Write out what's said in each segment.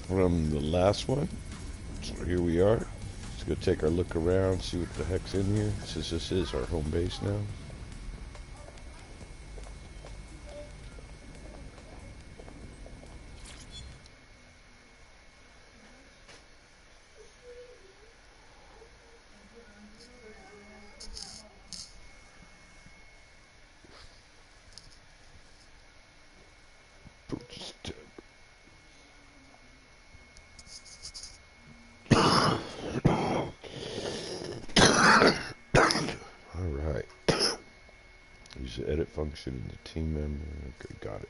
from the last one. So here we are. Let's go take our look around, see what the heck's in here, since this is our home base now. Alright. Use the edit function in the team member. Okay, got it.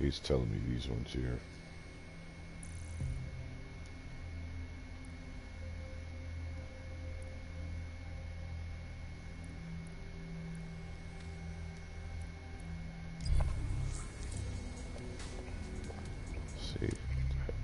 He's telling me these ones here. Let's see. What the heck?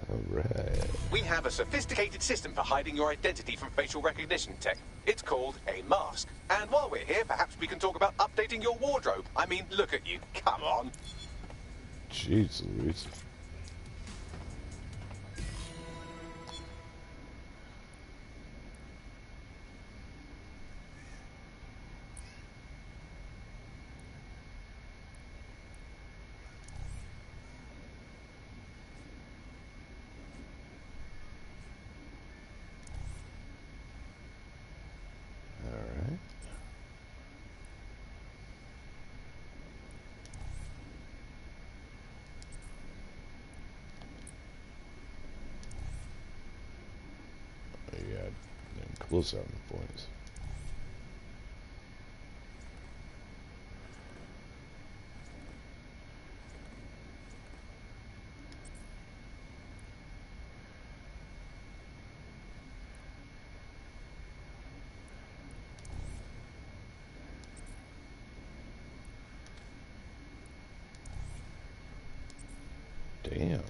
Alright. We have a sophisticated system for hiding your identity from facial recognition tech. It's called a mask. And while we're here, perhaps we can talk about updating your wardrobe. I mean, look at you. Come on. Jeez Louise. Alright. Yeah, close out the points. Damn.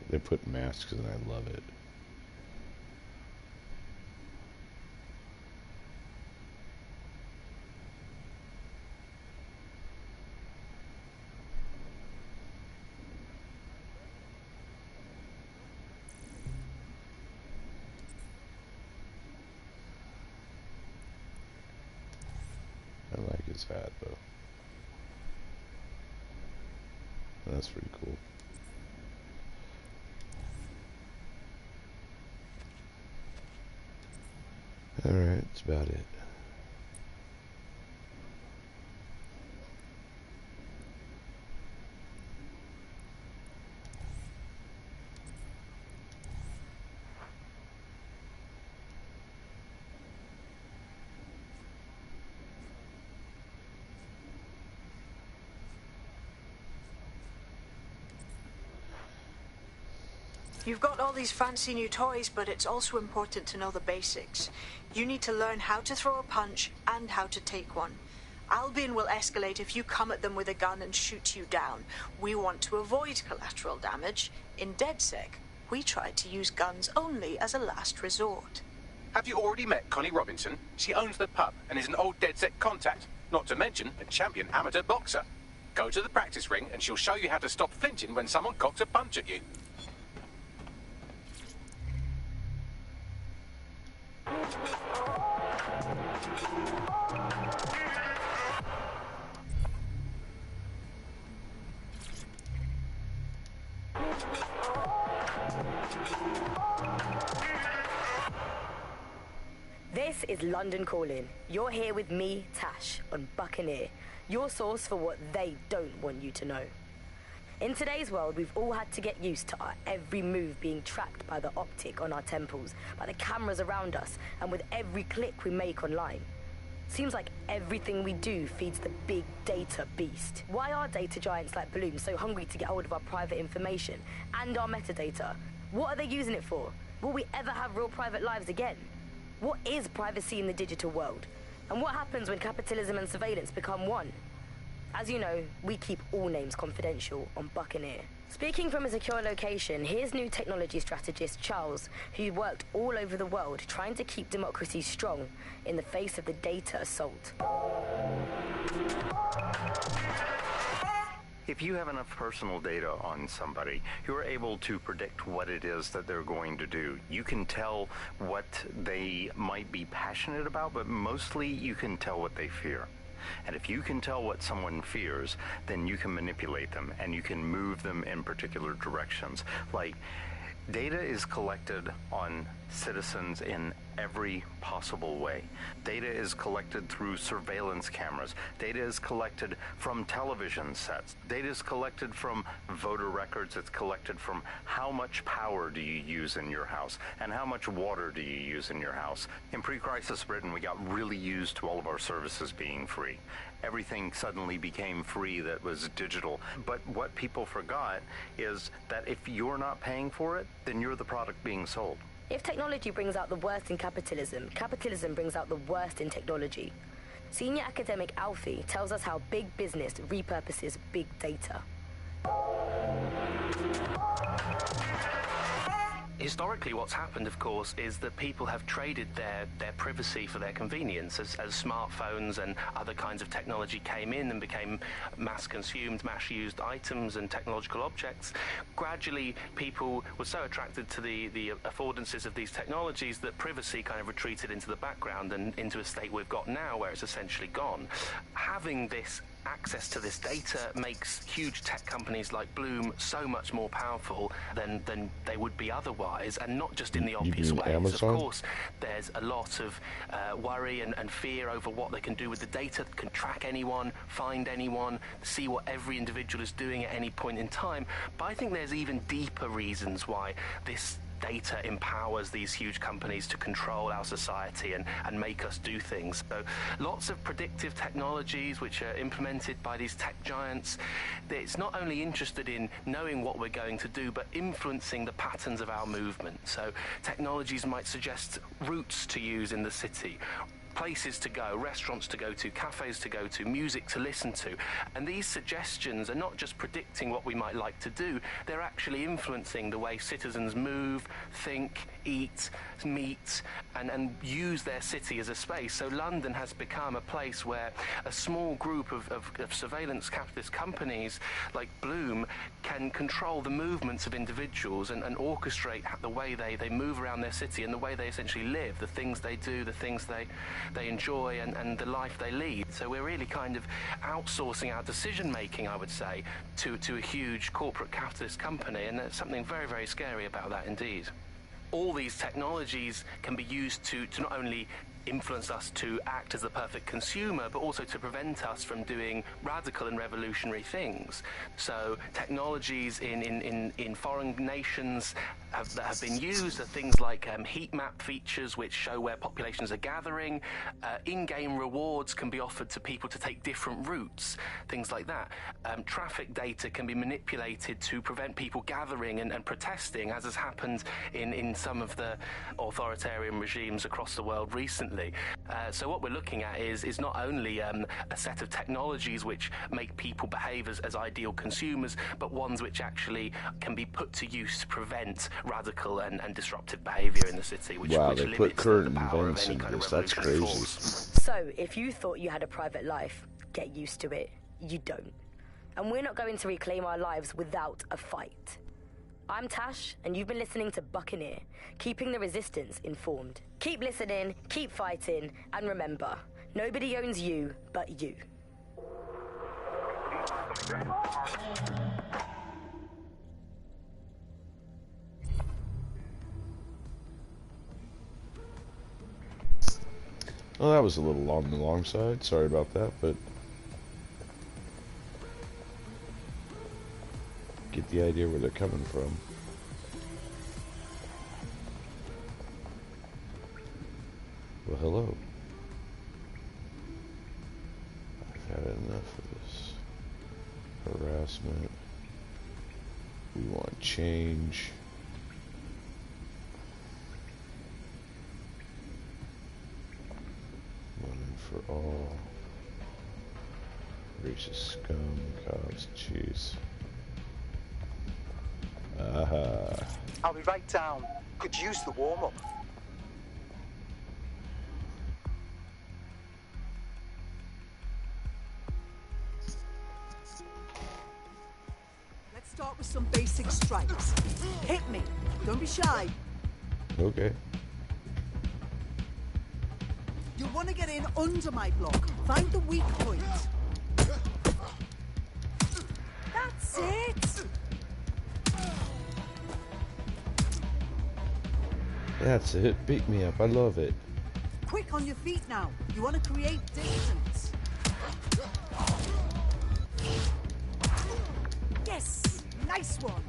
They put masks and I love it. I like his hat though. That's pretty cool. Alright, that's about it. You've got all these fancy new toys, but it's also important to know the basics. You need to learn how to throw a punch and how to take one. Albion will escalate if you come at them with a gun and shoot you down. We want to avoid collateral damage. In DedSec, we try to use guns only as a last resort. Have you already met Connie Robinson? She owns the pub and is an old DedSec contact, not to mention a champion amateur boxer. Go to the practice ring and she'll show you how to stop flinching when someone cocks a punch at you. This is London Calling. You're here with me, Tash, on Buccaneer, your source for what they don't want you to know. In today's world, we've all had to get used to our every move being tracked by the optic on our temples, by the cameras around us, and with every click we make online. Seems like everything we do feeds the big data beast. Why are data giants like Bloom so hungry to get hold of our private information and our metadata? What are they using it for? Will we ever have real private lives again? What is privacy in the digital world? And what happens when capitalism and surveillance become one? As you know, we keep all names confidential on Buccaneer. Speaking from a secure location, here's new technology strategist Charles, who worked all over the world trying to keep democracy strong in the face of the data assault. If you have enough personal data on somebody, you're able to predict what it is that they're going to do. You can tell what they might be passionate about, but mostly you can tell what they fear. And if you can tell what someone fears, then you can manipulate them and you can move them in particular directions. Like, data is collected on citizens in every possible way. Data is collected through surveillance cameras. Data is collected from television sets. Data is collected from voter records. It's collected from how much power do you use in your house and how much water do you use in your house. In pre-crisis Britain, we got really used to all of our services being free. Everything suddenly became free that was digital. But what people forgot is that if you're not paying for it, then you're the product being sold. If technology brings out the worst in capitalism, capitalism brings out the worst in technology. Senior academic Alfie tells us how big business repurposes big data. Historically, what's happened, of course, is that people have traded their privacy for their convenience. As smartphones and other kinds of technology came in and became mass-consumed, mass-used items and technological objects, gradually people were so attracted to the affordances of these technologies that privacy kind of retreated into the background and into a state we've got now where it's essentially gone. Having this access to this data makes huge tech companies like Bloom so much more powerful than they would be otherwise, and not just in the obvious ways. Amazon? Of course, there's a lot of worry and fear over what they can do with the data, can track anyone, find anyone, see what every individual is doing at any point in time. But I think there's even deeper reasons why this data empowers these huge companies to control our society and make us do things. So lots of predictive technologies which are implemented by these tech giants. It's not only interested in knowing what we're going to do, but influencing the patterns of our movement. So technologies might suggest routes to use in the city, places to go, restaurants to go to, cafes to go to, music to listen to. And these suggestions are not just predicting what we might like to do, they're actually influencing the way citizens move, think, eat, meet, and use their city as a space. So London has become a place where a small group of surveillance capitalist companies like Bloom can control the movements of individuals and orchestrate the way they move around their city and the way they essentially live, the things they do, the things they enjoy, and the life they lead. So we're really kind of outsourcing our decision making, I would say, to a huge corporate capitalist company, and there's something very, very scary about that indeed. All these technologies can be used to not only influence us to act as the perfect consumer, but also to prevent us from doing radical and revolutionary things. So technologies in foreign nations that have been used are things like heat map features which show where populations are gathering. In-game rewards can be offered to people to take different routes, things like that. Traffic data can be manipulated to prevent people gathering and protesting, as has happened in some of the authoritarian regimes across the world recently. So what we're looking at is not only a set of technologies which make people behave as ideal consumers, but ones which actually can be put to use to prevent radical and disruptive behavior in the city, which they limits put current the power of events any in kind of this. That's revolutionary crazy. force. So, if you thought you had a private life, get used to it. You don't. And we're not going to reclaim our lives without a fight. I'm Tash, and you've been listening to Buccaneer, keeping the resistance informed. Keep listening, keep fighting, and remember, nobody owns you but you. Well, that was a little on the long side. Sorry about that, but get the idea where they're coming from. Well, hello. I've had enough of this harassment. We want change. One and for all. Racist scum, cops, jeez. Aha. I'll be right down. Could use the warm-up. Let's start with some basic strikes. Hit me. Don't be shy. Okay. You want to get in under my block. Find the weak point. That's it. That's it. Beat me up. I love it. Quick on your feet now. You want to create distance. Yes. Nice one.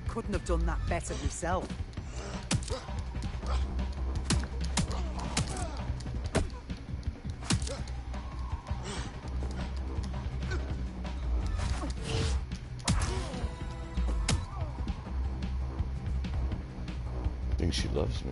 Couldn't have done that better yourself. I think she loves me.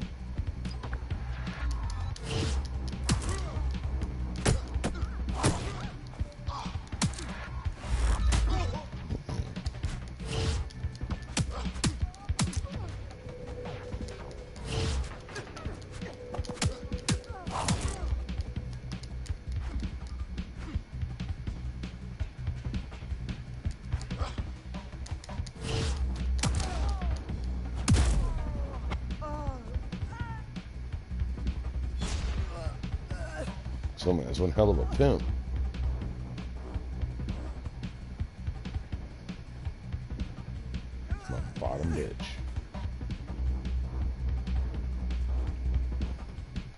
So man's one hell of a pimp. My bottom bitch.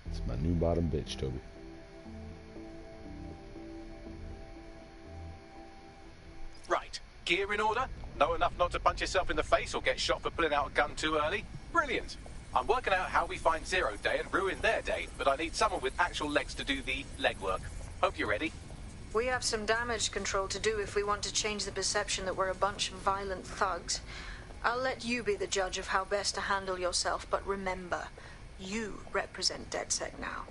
It's my new bottom bitch, Toby. Right. Gear in order? Know enough not to punch yourself in the face or get shot for pulling out a gun too early? Brilliant. I'm working out how we find Zero Day and ruin their day, but I need someone with actual legs to do the legwork. Hope you're ready. We have some damage control to do if we want to change the perception that we're a bunch of violent thugs. I'll let you be the judge of how best to handle yourself, but remember, you represent DedSec now.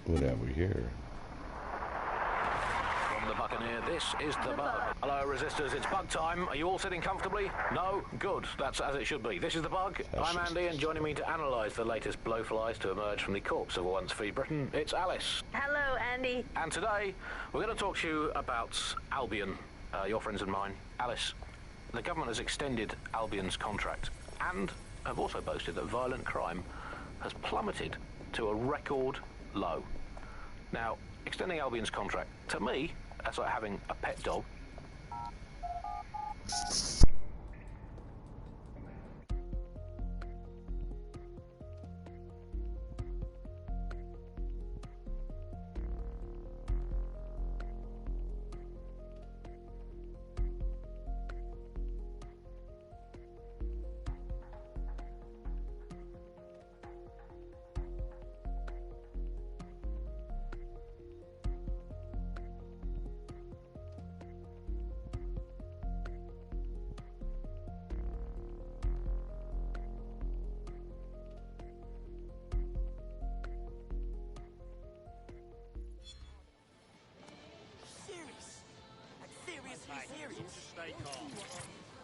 What have we here? From the Buccaneer, this is the Bug. Hello, Resistors, it's Bug time. Are you all sitting comfortably? No? Good. That's as it should be. This is the Bug. I'm Andy, and joining me to analyse the latest blowflies to emerge from the corpse of a once free Britain, it's Alice. Hello, Andy. And today, we're going to talk to you about Albion, your friends and mine. Alice, the government has extended Albion's contract and have also boasted that violent crime has plummeted to a record low. Now, extending Albion's contract, to me, that's like having a pet dog.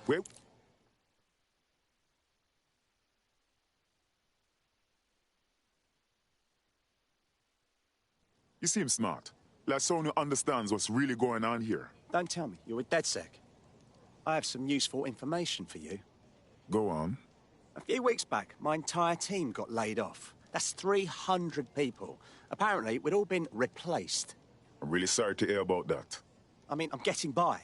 Well, you seem smart. Like someone who understands what's really going on here. Don't tell me. You're with DedSec. I have some useful information for you. Go on. A few weeks back, my entire team got laid off. That's 300 people. Apparently, we'd all been replaced. I'm really sorry to hear about that. I mean, I'm getting by.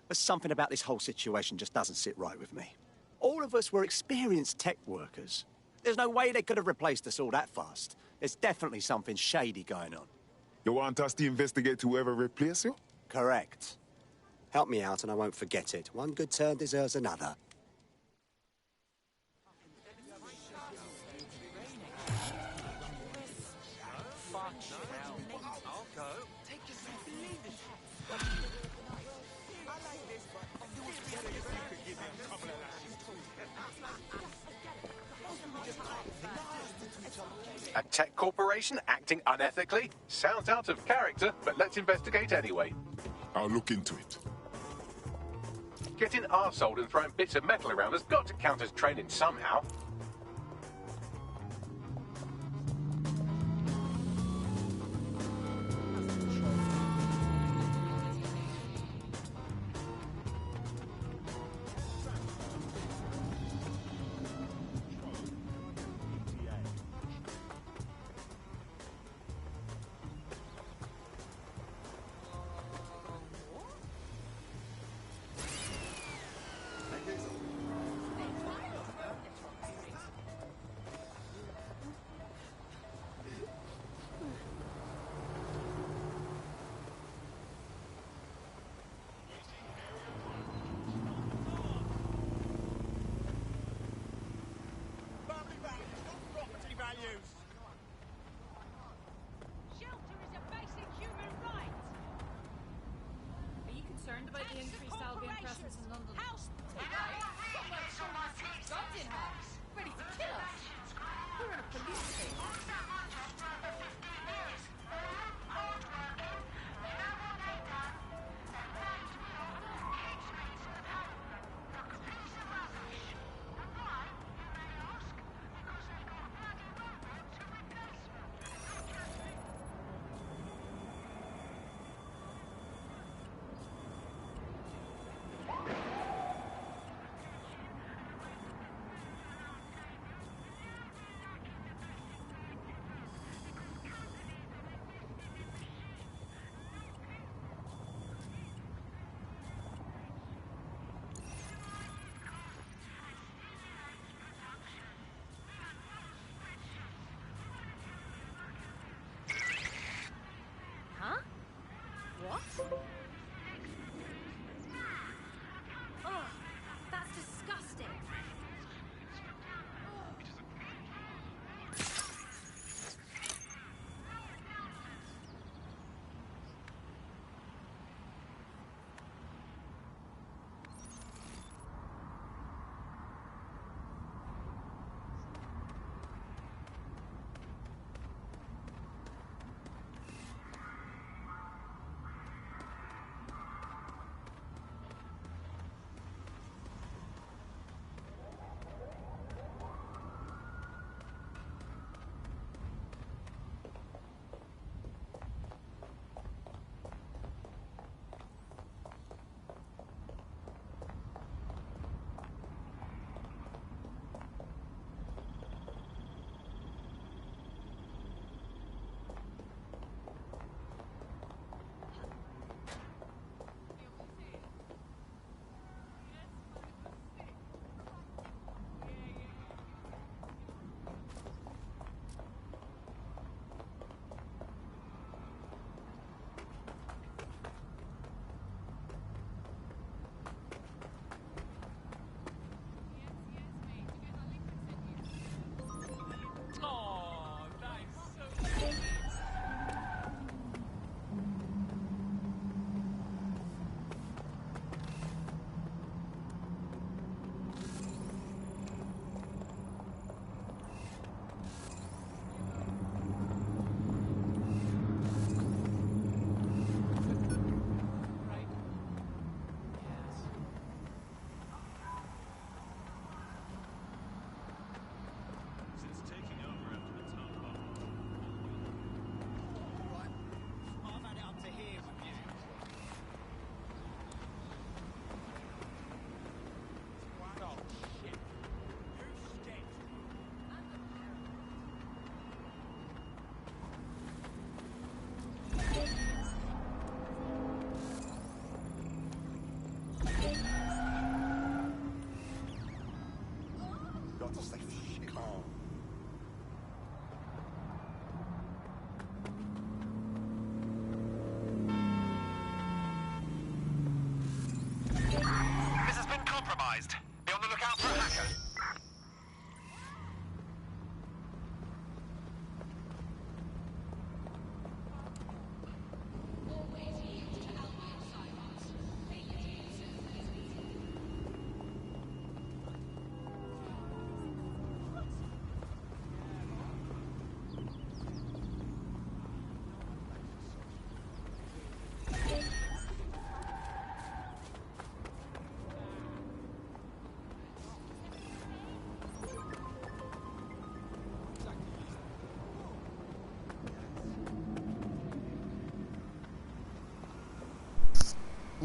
But something about this whole situation just doesn't sit right with me. All of us were experienced tech workers. There's no way they could have replaced us all that fast. There's definitely something shady going on. You want us to investigate whoever replaced you? Correct. Help me out and I won't forget it. One good turn deserves another. A tech corporation acting unethically? Sounds out of character, but let's investigate anyway. I'll look into it. Getting arseholed and throwing bits of metal around has got to count as training somehow.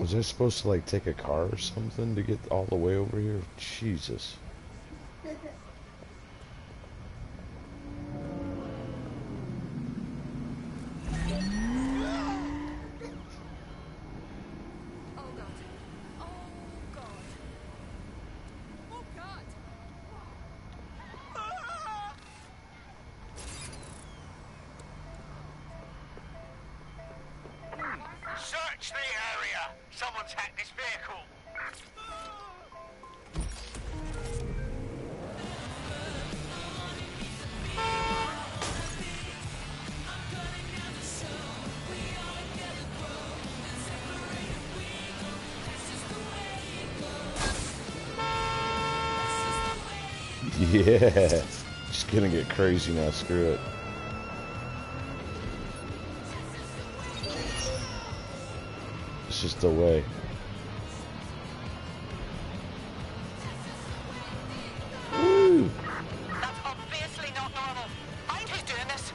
Was I supposed to, like, take a car or something to get all the way over here? Jesus. Search the area! Someone's hacked this vehicle! Yeah. Just gonna get crazy now, screw it. It's just the way. Woo! That's obviously not normal. Mind who's doing this?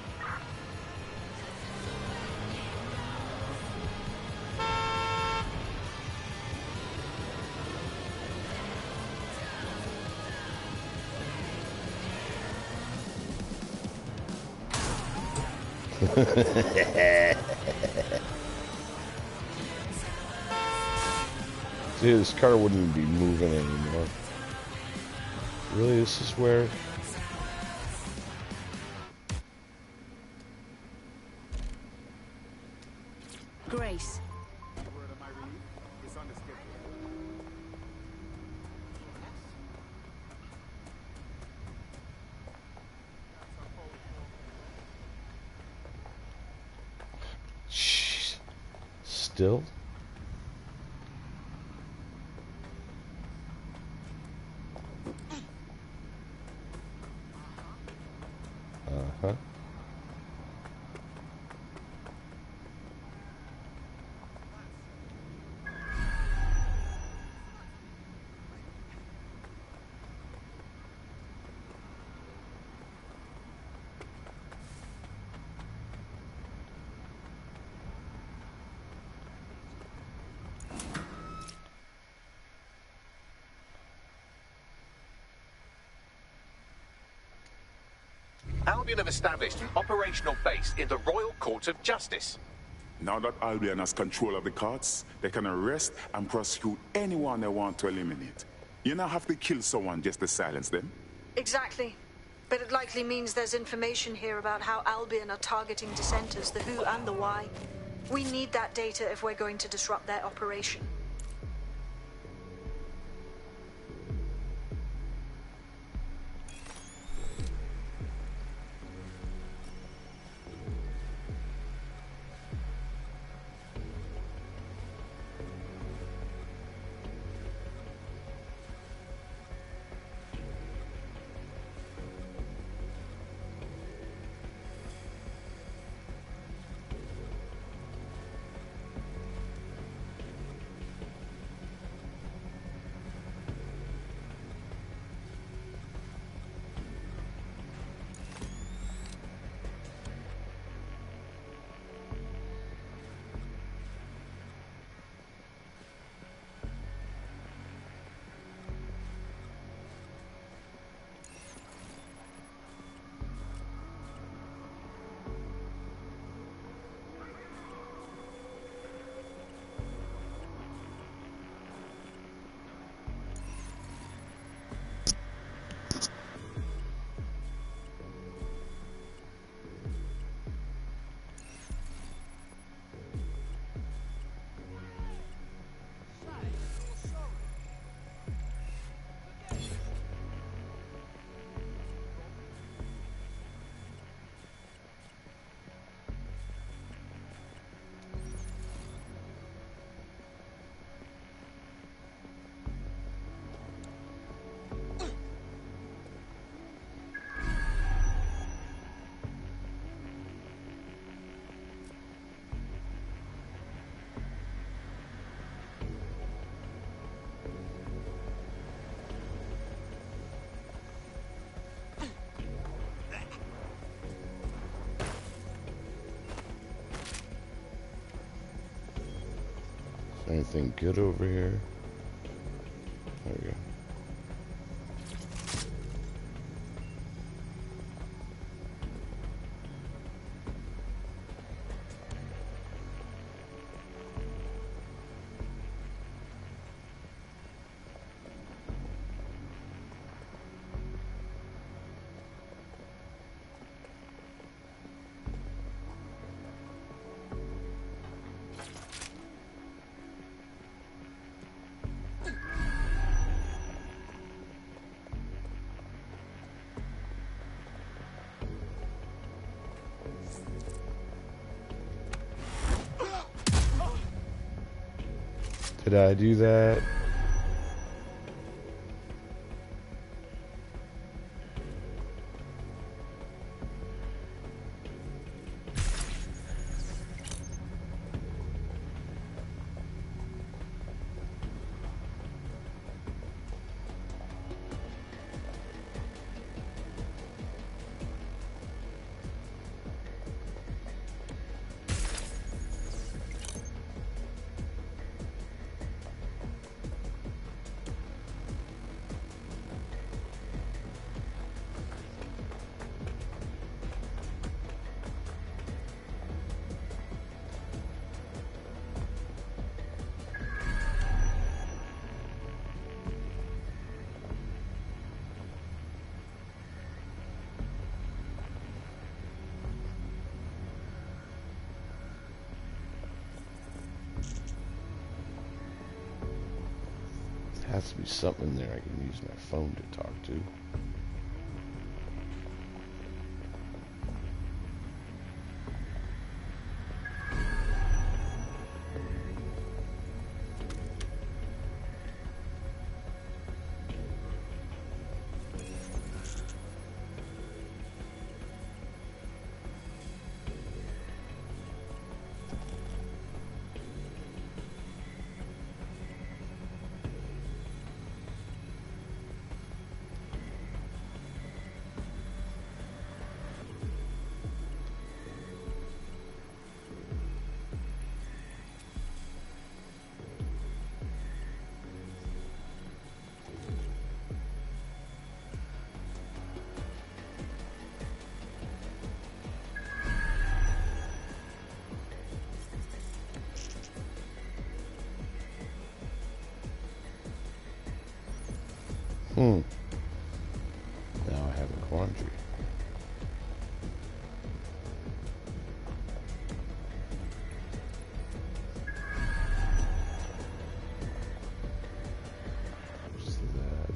See, this car wouldn't even be moving anymore. Really, this is where... Grace. Shh. Still? Uh-huh. Albion have established an operational base in the Royal Court of Justice. Now that Albion has control of the courts, they can arrest and prosecute anyone they want to eliminate. You don't have to kill someone just to silence them. Exactly. But it likely means there's information here about how Albion are targeting dissenters, the who and the why. We need that data if we're going to disrupt their operation. Anything good over here? There we go. Did I do that? Has to be something there I can use my phone to talk to. Now I have a quandary. What's that?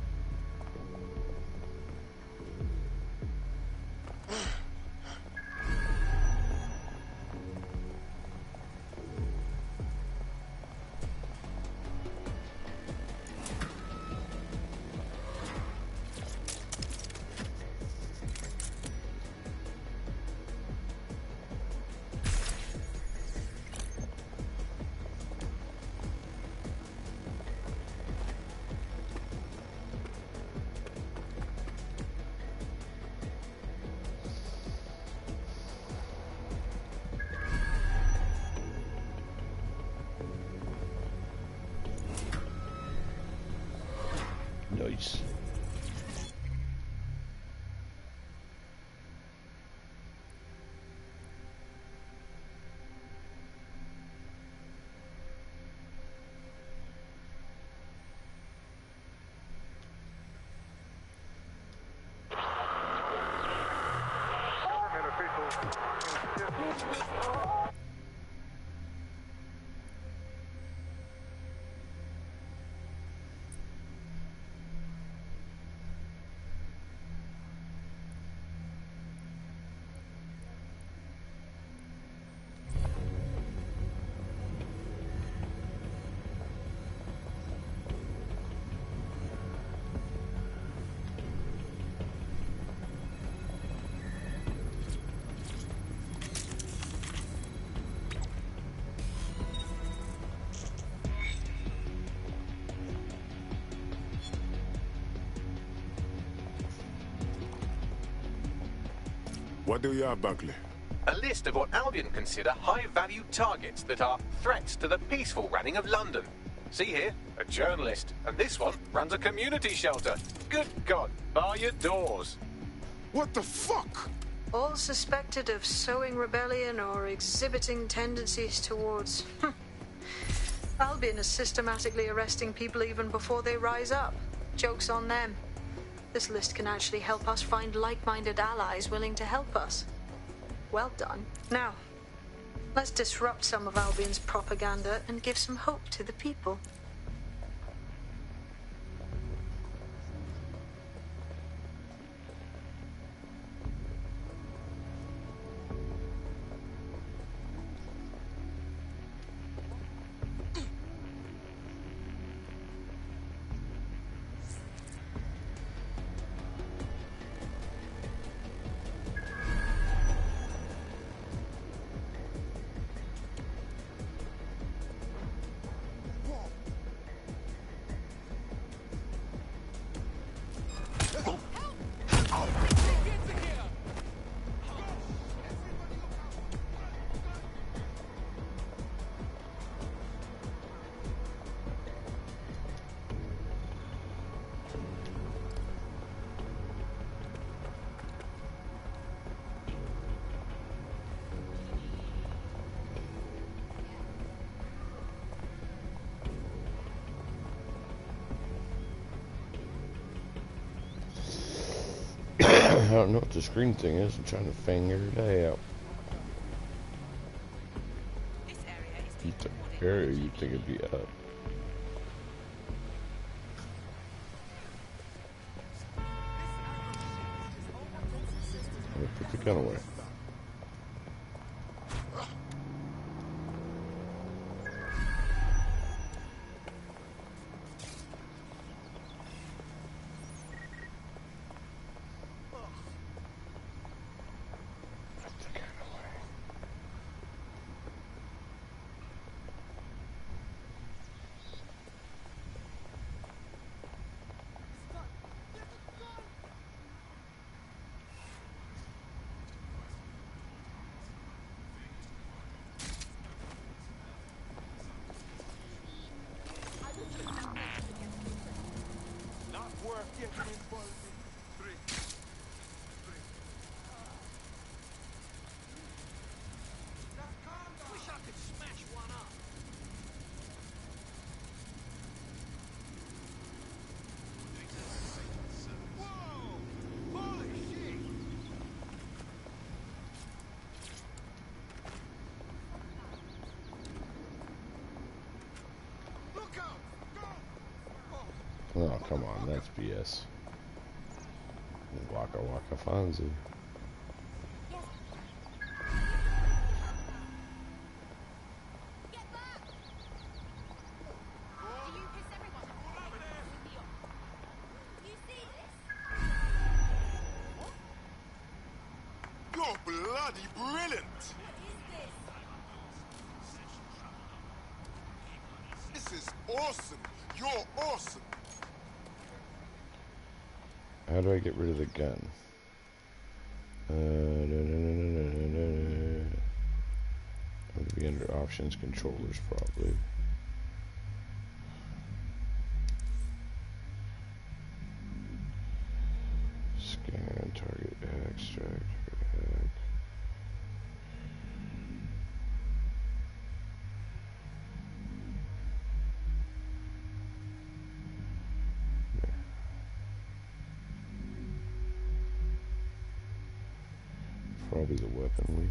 Nice. What do you have, Buckley? A list of what Albion consider high-value targets that are threats to the peaceful running of London. See here, a journalist, and this one runs a community shelter. Good God, bar your doors. What the fuck? All suspected of sowing rebellion or exhibiting tendencies towards... Albion is systematically arresting people even before they rise up. Joke's on them. This list can actually help us find like-minded allies willing to help us. Well done. Now, let's disrupt some of Albion's propaganda and give some hope to the people. I don't know what the screen thing is. I'm trying to figure it out. Area you think it'd be up. I'll put the gun away. Oh, come on, that's BS. Waka Waka Fonzie. You're bloody brilliant! This is awesome! You're awesome! How do I get rid of the gun? It would be under options, controllers, probably. Scan, target, extract, hack. Probably the weaponry.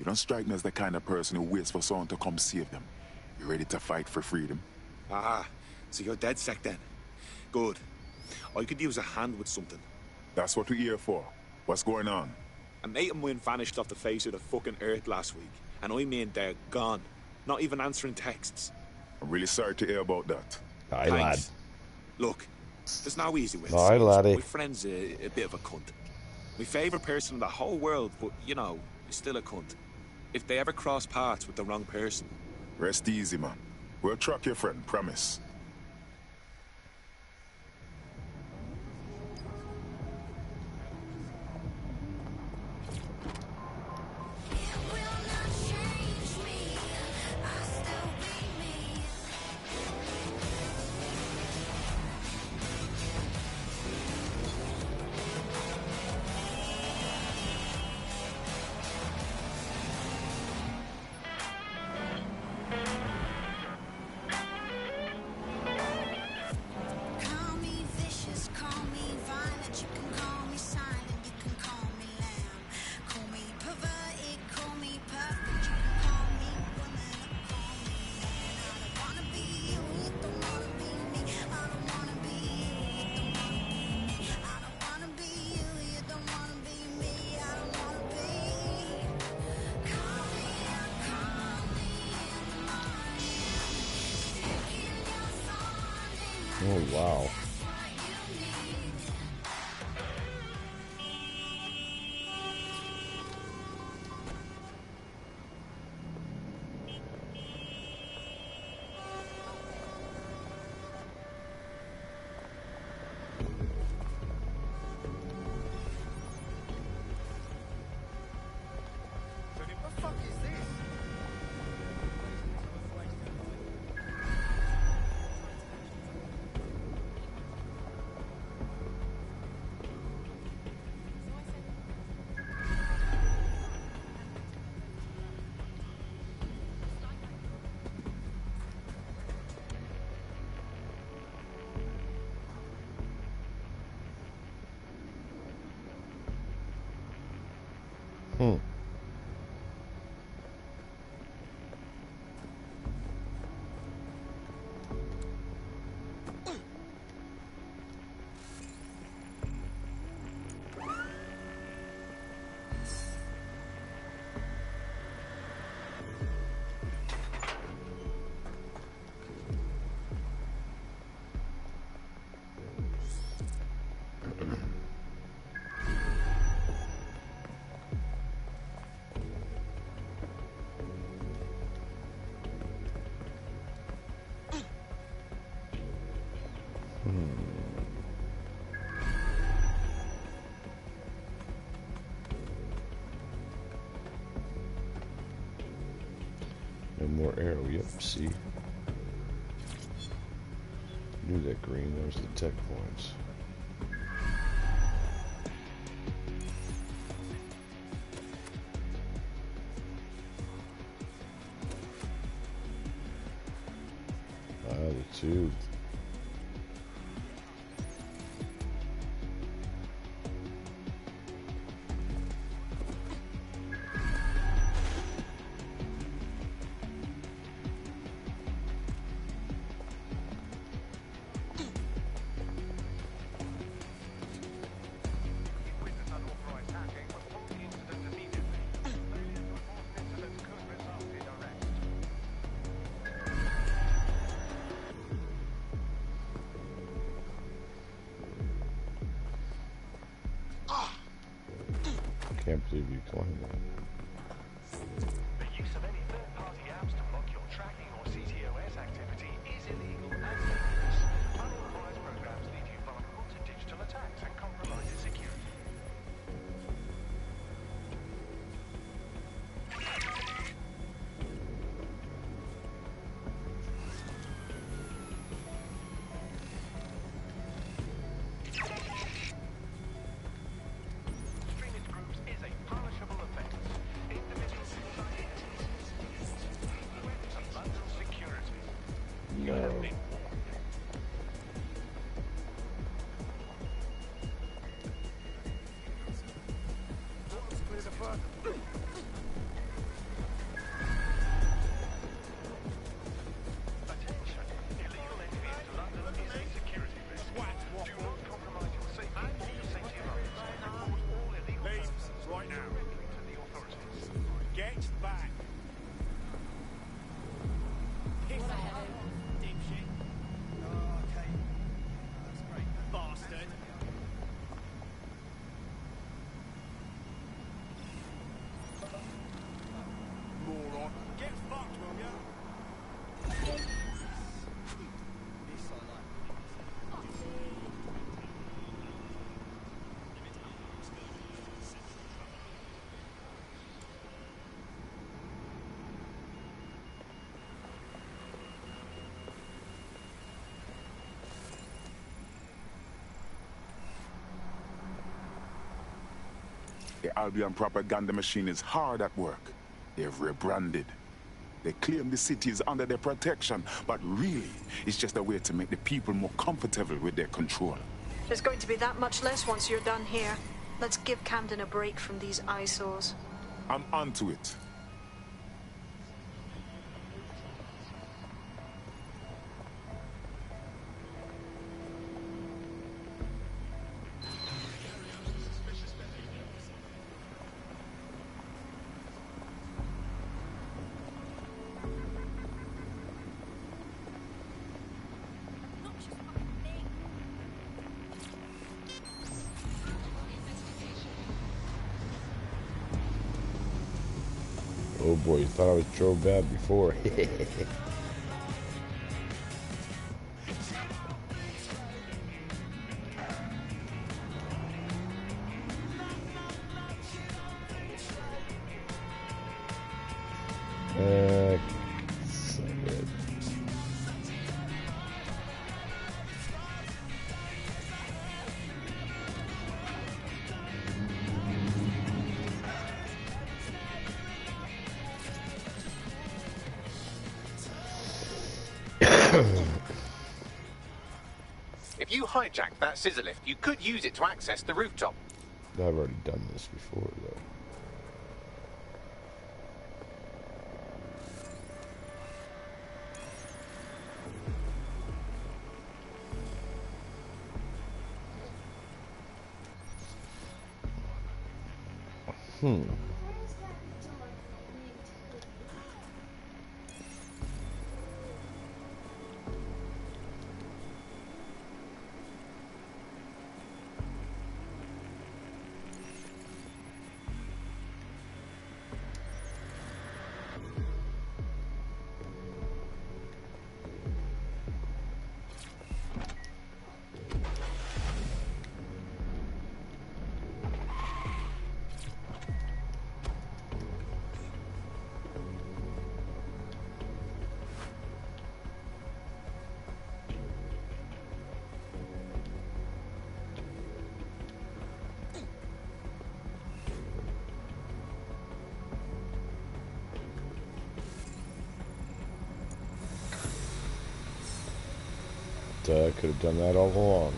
You don't strike me as the kind of person who waits for someone to come save them. You ready to fight for freedom? Ah, so you're dead set then. Good. I could use a hand with something. That's what we're here for. What's going on? A mate of mine vanished off the face of the fucking earth last week. And I mean they're gone. Not even answering texts. I'm really sorry to hear about that. Aye, lad. Look, there's no easy way. Aye, laddie. My friend's a bit of a cunt. My favourite person in the whole world, but, you know, he's still a cunt. If they ever cross paths with the wrong person... Rest easy, man. We'll track your friend, promise. Oh, wow. No more arrow. Yep, see. Knew that green. There's the tech points. The tube. Can't believe you climbed that. The use of any third-party apps to block your tracking or CTOS activity is illegal and dangerous. Unauthorized programs lead you vulnerable to digital attacks and compromise security. The Albion propaganda machine is hard at work. They've rebranded. They claim the city is under their protection, but really, it's just a way to make the people more comfortable with their control. There's going to be that much less once you're done here. Let's give Camden a break from these eyesores. I'm onto it. Oh boy, you thought I was Joe bad before. So good. If you hijack that scissor lift, you could use it to access the rooftop. I've already done this before, though. I could have done that all along.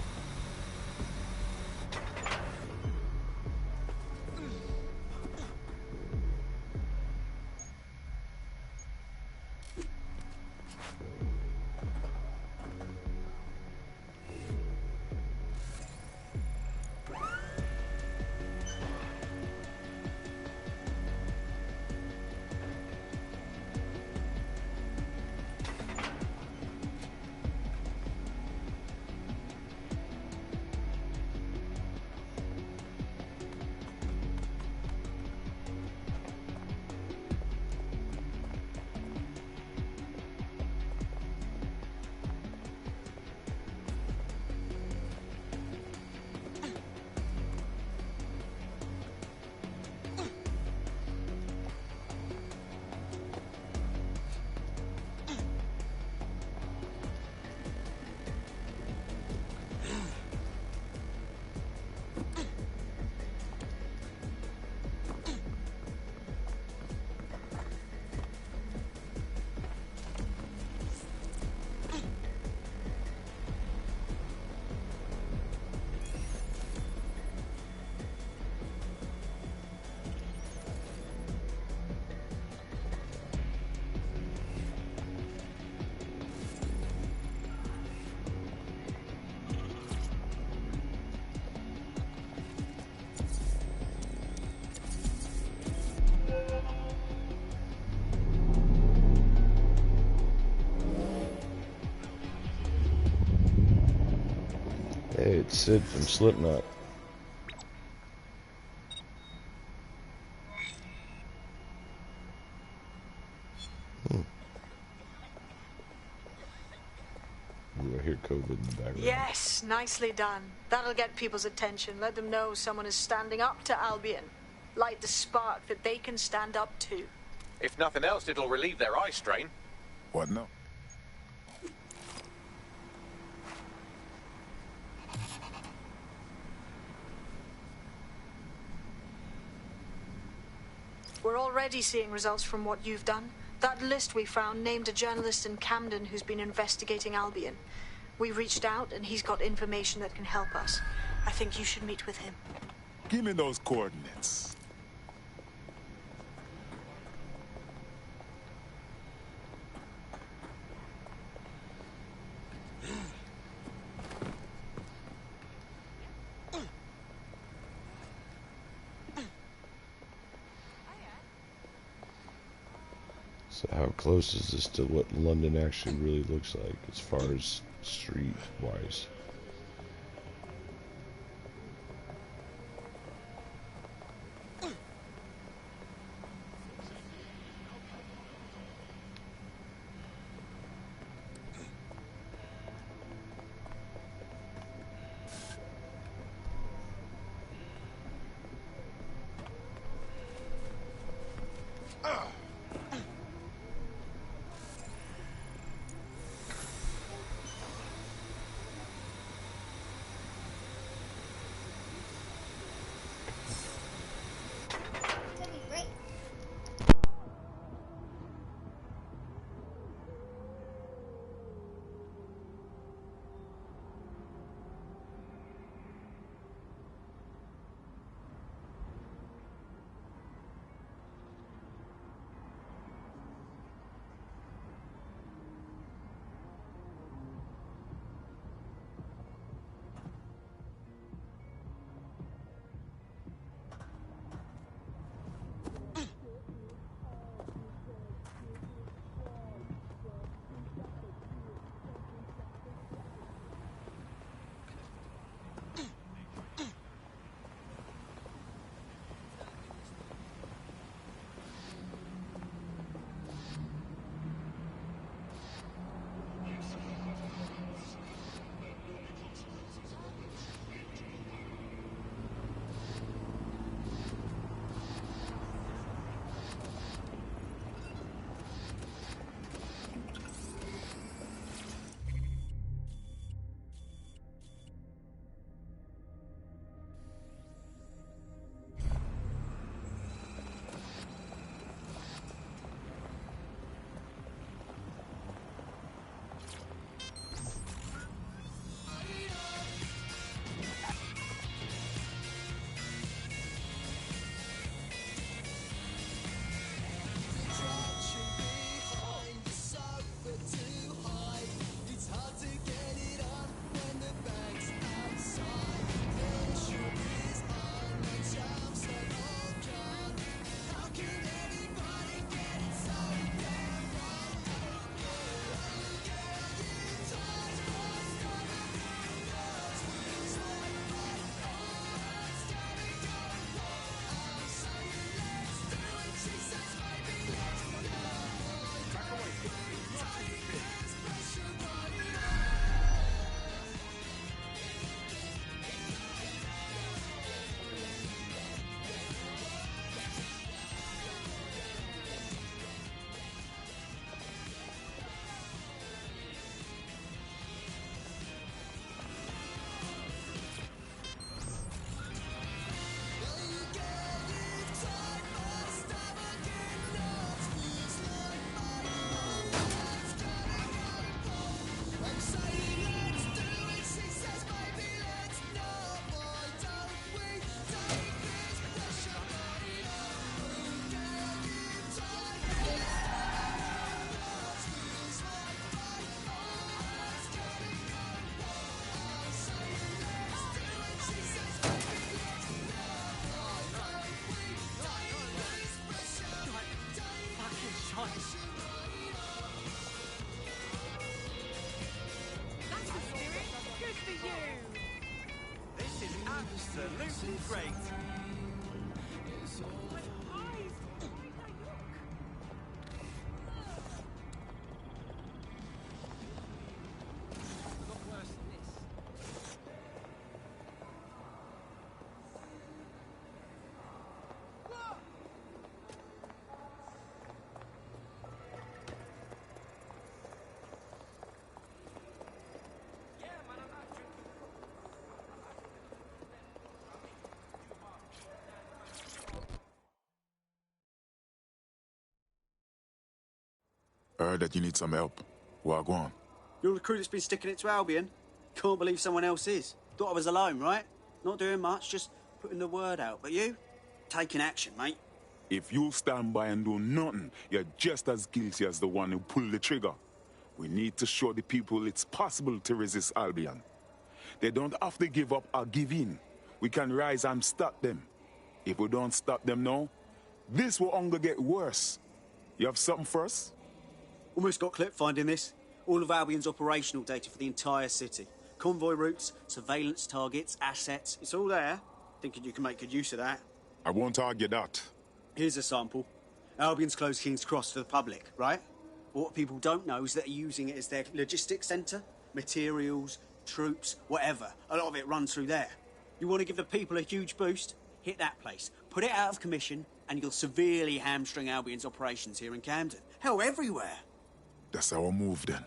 Hey, it's Sid from Slipknot. I hear COVID in the background. Yes, nicely done. That'll get people's attention. Let them know someone is standing up to Albion. Light the spark that they can stand up to. If nothing else, it'll relieve their eye strain. What now? We're already seeing results from what you've done. That list we found named a journalist in Camden who's been investigating Albion. We reached out, and he's got information that can help us. I think you should meet with him. Give me those coordinates. So how close is this to what London actually really looks like as far as street-wise? Absolutely great. Heard that you need some help. Wagwan. You're the crew that's been sticking it to Albion? Can't believe someone else is. Thought I was alone, right? Not doing much, just putting the word out. But you? Taking action, mate. If you stand by and do nothing, you're just as guilty as the one who pulled the trigger. We need to show the people it's possible to resist Albion. They don't have to give up or give in. We can rise and stop them. If we don't stop them now, this will only get worse. You have something for us? Almost got clip finding this. All of Albion's operational data for the entire city. Convoy routes, surveillance targets, assets. It's all there. Thinking you can make good use of that. I won't argue that. Here's a sample. Albion's closed King's Cross to the public, right? But what people don't know is that they're using it as their logistics centre. Materials, troops, whatever. A lot of it runs through there. You want to give the people a huge boost? Hit that place. Put it out of commission, and you'll severely hamstring Albion's operations here in Camden. Hell, everywhere. That's our move then.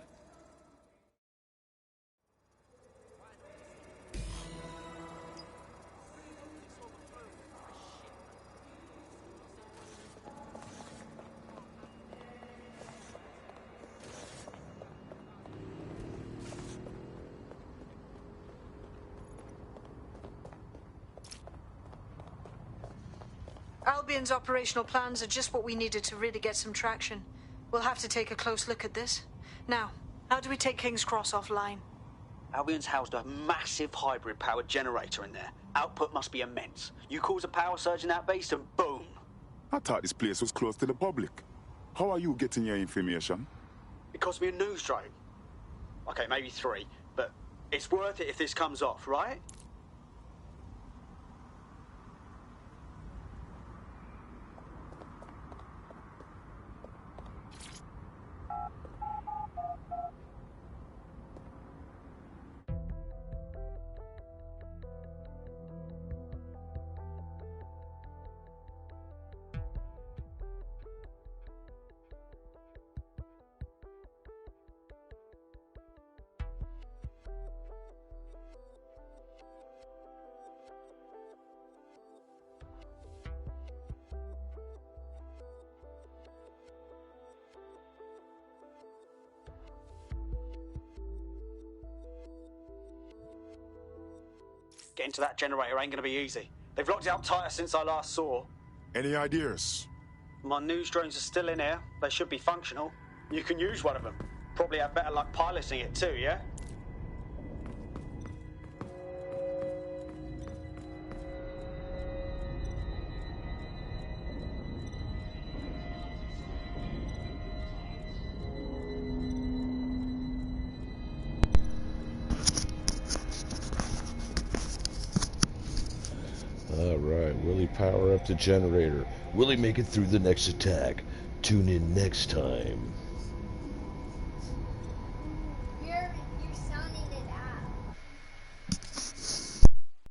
Albion's operational plans are just what we needed to really get some traction. We'll have to take a close look at this. Now, how do we take King's Cross offline? Albion's housed a massive hybrid-powered generator in there. Output must be immense. You cause a power surge in that base and boom. I thought this place was close to the public. How are you getting your information? It cost me a news drone. Okay, maybe 3, but it's worth it if this comes off, right? Getting to that generator ain't gonna be easy. They've locked it up tighter since I last saw. Any ideas? My news drones are still in here. They should be functional. You can use one of them. Probably have better luck piloting it too, yeah? Alright, will he power up the generator? Will he make it through the next attack? Tune in next time.